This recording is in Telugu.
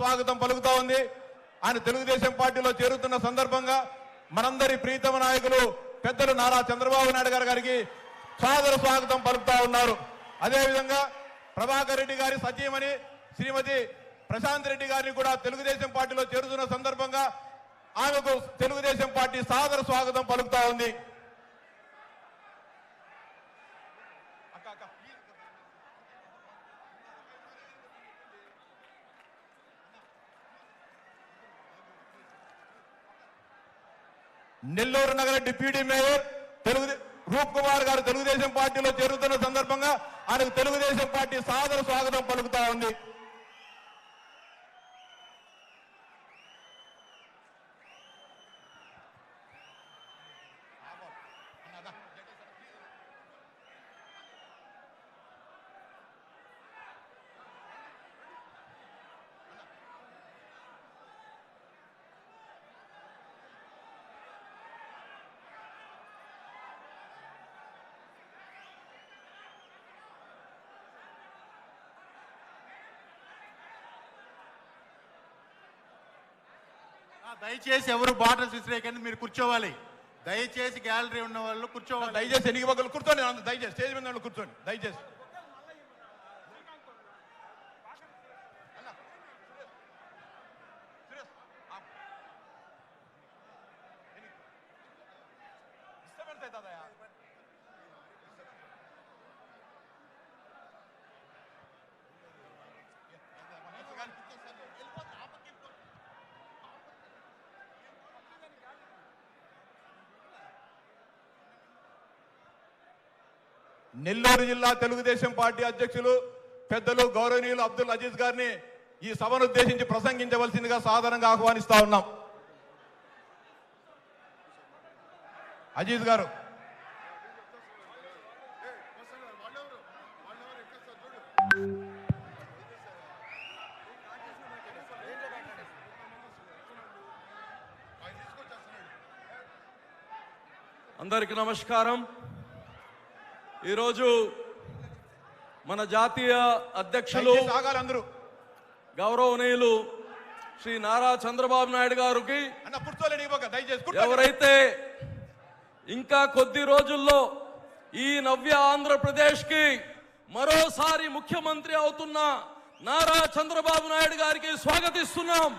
స్వాగతం పలుకుతా ఉంది. ఆయన తెలుగుదేశం పార్టీలో చేరుతున్న సందర్భంగా మనందరి ప్రీతమ నాయకులు పెద్దలు నారా చంద్రబాబు నాయుడు గారికి సాదర స్వాగతం పలుకుతా ఉన్నారు. అదేవిధంగా ప్రభాకర్ రెడ్డి గారి సతీమణి శ్రీమతి ప్రశాంత్ రెడ్డి గారిని కూడా తెలుగుదేశం పార్టీలో చేరుతున్న సందర్భంగా ఆమెకు తెలుగుదేశం పార్టీ సాదర స్వాగతం పలుకుతా ఉంది. నెల్లూరు నగర డిప్యూటీ మేయర్ రూప్ కుమార్ గారు తెలుగుదేశం పార్టీలో చేరుతున్న సందర్భంగా ఆయనకు తెలుగుదేశం పార్టీ సాదర స్వాగతం పలుకుతా ఉంది. దయచేసి ఎవరు బాటల్స్ విసిరేయకండి, మీరు కూర్చోవాలి. దయచేసి గ్యాలరీ ఉన్న వాళ్ళు కూర్చోవాలి. దయచేసి ఎన్ని పక్కలు కూర్చోండి, దయచేసి స్టేజ్ మీద వాళ్ళు కూర్చోండి దయచేసి. నెల్లూరు జిల్లా తెలుగుదేశం పార్టీ అధ్యక్షులు పెద్దలు గౌరవనీయులు అబ్దుల్ అజీజ్ గారిని ఈ సభను ఉద్దేశించి ప్రసంగించవలసిందిగా సాధారణంగా ఆహ్వానిస్తా ఉన్నాం. అజీజ్ గారు. అందరికీ నమస్కారం. ఈరోజు మన జాతీయ అధ్యక్షులు అందరూ గౌరవనీయులు శ్రీ నారా చంద్రబాబు నాయుడు గారికి ఎవరైతే ఇంకా కొద్ది రోజుల్లో ఈ నవ్య ఆంధ్రప్రదేశ్ కి మరోసారి ముఖ్యమంత్రి అవుతున్న నారా చంద్రబాబు నాయుడు గారికి స్వాగతిస్తున్నాం.